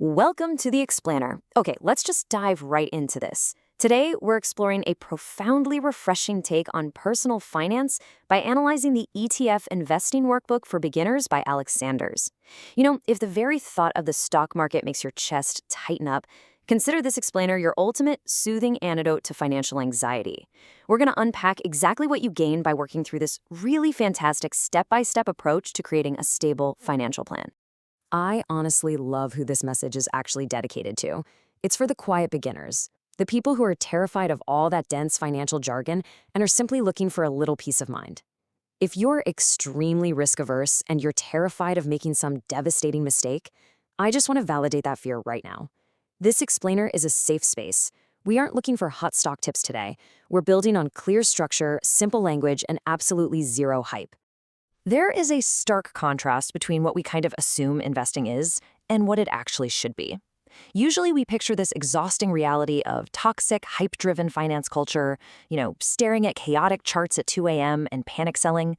Welcome to the Explainer. Okay, let's just dive right into this. Today, we're exploring a profoundly refreshing take on personal finance by analyzing the ETF Investing Workbook for Beginners by Alex Sanders. If the very thought of the stock market makes your chest tighten up, consider this explainer your ultimate soothing antidote to financial anxiety. We're going to unpack exactly what you gain by working through this really fantastic step-by-step approach to creating a stable financial plan. I honestly love who this message is actually dedicated to. It's for the quiet beginners, the people who are terrified of all that dense financial jargon and are simply looking for a little peace of mind. If you're extremely risk-averse and you're terrified of making some devastating mistake, I just want to validate that fear right now. This explainer is a safe space. We aren't looking for hot stock tips today. We're building on clear structure, simple language, and absolutely zero hype. There is a stark contrast between what we kind of assume investing is and what it actually should be. Usually we picture this exhausting reality of toxic, hype-driven finance culture, staring at chaotic charts at 2 a.m. and panic selling.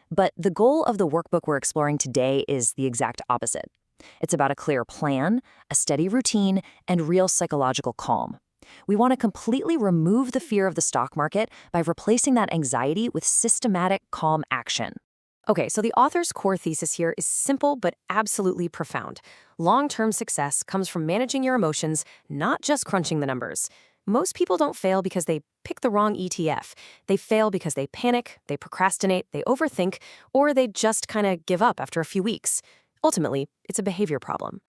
But the goal of the workbook we're exploring today is the exact opposite. It's about a clear plan, a steady routine, and real psychological calm. We want to completely remove the fear of the stock market by replacing that anxiety with systematic, calm action. Okay, so the author's core thesis here is simple but absolutely profound. Long-term success comes from managing your emotions, not just crunching the numbers. Most people don't fail because they pick the wrong ETF. They fail because they panic, they procrastinate, they overthink, or they just kind of give up after a few weeks. Ultimately, it's a behavior problem.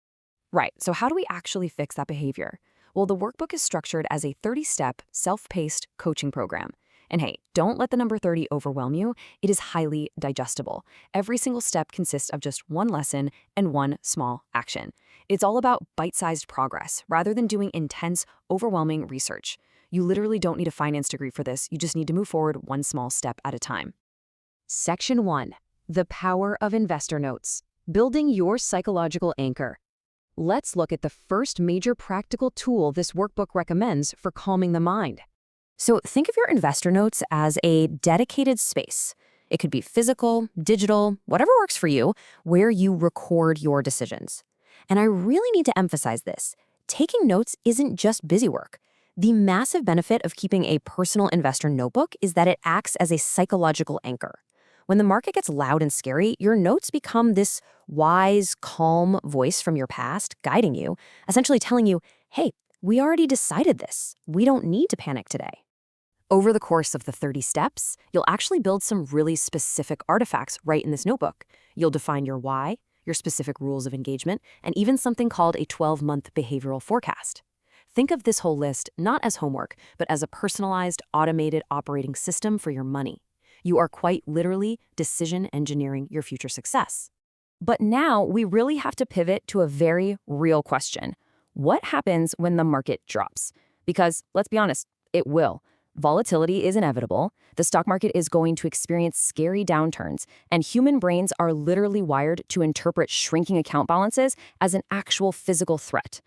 Right, so how do we actually fix that behavior? Well, the workbook is structured as a 30-step, self-paced coaching program. And hey, don't let the number 30 overwhelm you. It is highly digestible. Every single step consists of just one lesson and one small action. It's all about bite-sized progress rather than doing intense, overwhelming research. You literally don't need a finance degree for this. You just need to move forward one small step at a time. Section 1. The Power of Investor Notes. Building your psychological anchor. Let's look at the first major practical tool this workbook recommends for calming the mind. So think of your investor notes as a dedicated space. It could be physical, digital, whatever works for you, where you record your decisions. And I really need to emphasize this. Taking notes isn't just busy work. The massive benefit of keeping a personal investor notebook is that it acts as a psychological anchor. When the market gets loud and scary, your notes become this wise, calm voice from your past guiding you, essentially telling you, hey, we already decided this. We don't need to panic today. Over the course of the 30 steps, you'll actually build some really specific artifacts right in this notebook. You'll define your why, your specific rules of engagement, and even something called a 12-month behavioral forecast. Think of this whole list not as homework, but as a personalized, automated operating system for your money. You are quite literally decision engineering your future success. But now we really have to pivot to a very real question. What happens when the market drops? Because, let's be honest, it will. Volatility is inevitable, the stock market is going to experience scary downturns, and human brains are literally wired to interpret shrinking account balances as an actual physical threat.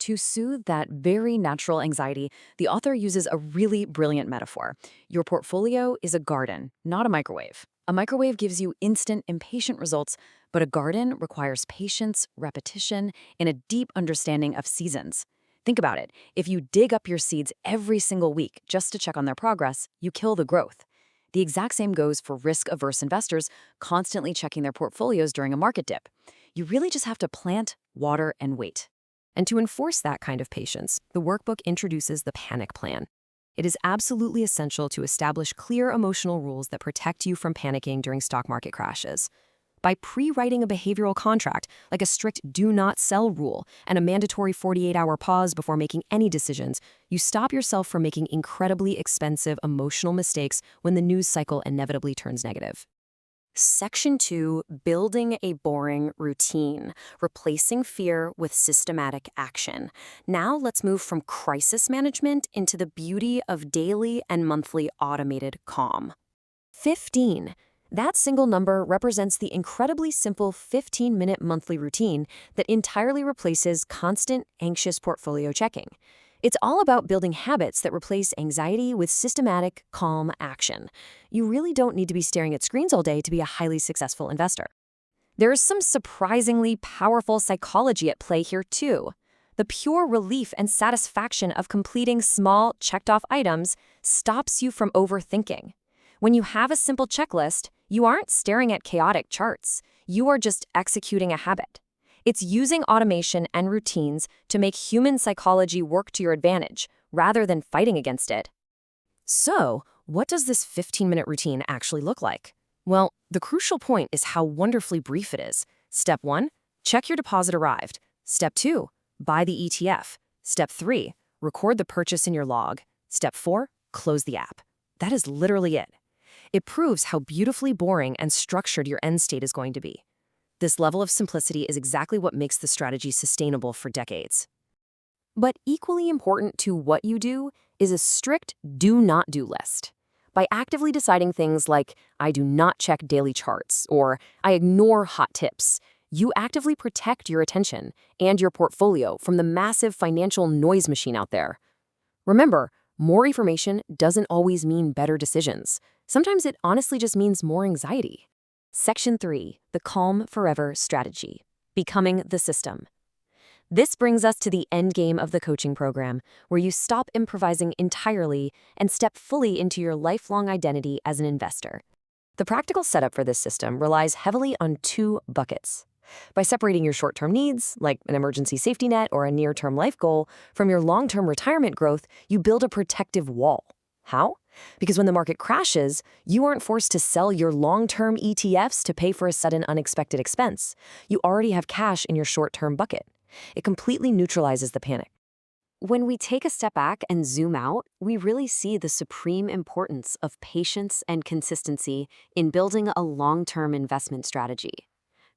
To soothe that very natural anxiety, the author uses a really brilliant metaphor. Your portfolio is a garden, not a microwave. A microwave gives you instant, impatient results, but a garden requires patience, repetition, and a deep understanding of seasons. Think about it. If you dig up your seeds every single week just to check on their progress, you kill the growth. The exact same goes for risk-averse investors constantly checking their portfolios during a market dip. You really just have to plant, water, and wait. And to enforce that kind of patience, the workbook introduces the panic plan. It is absolutely essential to establish clear emotional rules that protect you from panicking during stock market crashes. By pre-writing a behavioral contract, like a strict do not sell rule and a mandatory 48-hour pause before making any decisions, you stop yourself from making incredibly expensive emotional mistakes when the news cycle inevitably turns negative. Section 2, Building a Boring Routine, Replacing Fear with Systematic Action. Now let's move from crisis management into the beauty of daily and monthly automated calm. 15. That single number represents the incredibly simple 15-minute monthly routine that entirely replaces constant, anxious portfolio checking. It's all about building habits that replace anxiety with systematic, calm action. You really don't need to be staring at screens all day to be a highly successful investor. There's some surprisingly powerful psychology at play here, too. The pure relief and satisfaction of completing small, checked-off items stops you from overthinking. When you have a simple checklist, you aren't staring at chaotic charts. You are just executing a habit. It's using automation and routines to make human psychology work to your advantage, rather than fighting against it. So, what does this 15-minute routine actually look like? Well, the crucial point is how wonderfully brief it is. Step 1, check your deposit arrived. Step 2, buy the ETF. Step 3, record the purchase in your log. Step 4, close the app. That is literally it. It proves how beautifully boring and structured your end state is going to be. This level of simplicity is exactly what makes the strategy sustainable for decades. But equally important to what you do is a strict do not do list. By actively deciding things like, I do not check daily charts, or I ignore hot tips, you actively protect your attention and your portfolio from the massive financial noise machine out there. Remember, more information doesn't always mean better decisions. Sometimes it honestly just means more anxiety. Section 3, the Calm Forever Strategy, Becoming the System. This brings us to the end game of the coaching program, where you stop improvising entirely and step fully into your lifelong identity as an investor. The practical setup for this system relies heavily on 2 buckets. By separating your short-term needs, like an emergency safety net or a near-term life goal, from your long-term retirement growth, you build a protective wall. How? Because when the market crashes, you aren't forced to sell your long-term ETFs to pay for a sudden unexpected expense. You already have cash in your short-term bucket. It completely neutralizes the panic. When we take a step back and zoom out, we really see the supreme importance of patience and consistency in building a long-term investment strategy.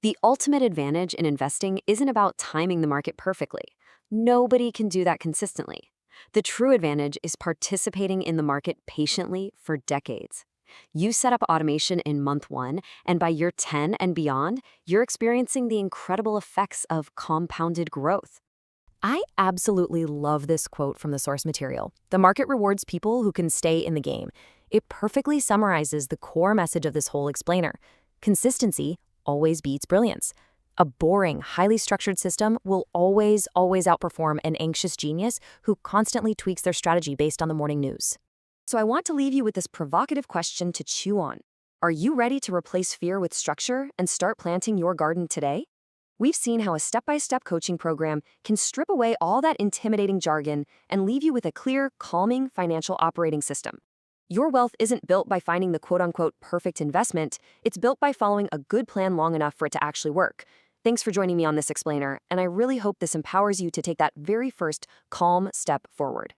The ultimate advantage in investing isn't about timing the market perfectly. Nobody can do that consistently. The true advantage is participating in the market patiently for decades. You set up automation in month 1, and by year 10 and beyond, you're experiencing the incredible effects of compounded growth. I absolutely love this quote from the source material. The market rewards people who can stay in the game. It perfectly summarizes the core message of this whole explainer. Consistency always beats brilliance. A boring, highly structured system will always outperform an anxious genius who constantly tweaks their strategy based on the morning news. So I want to leave you with this provocative question to chew on. Are you ready to replace fear with structure and start planting your garden today? We've seen how a step-by-step coaching program can strip away all that intimidating jargon and leave you with a clear, calming financial operating system. Your wealth isn't built by finding the quote-unquote perfect investment. It's built by following a good plan long enough for it to actually work. Thanks for joining me on this explainer, and I really hope this empowers you to take that very first calm step forward.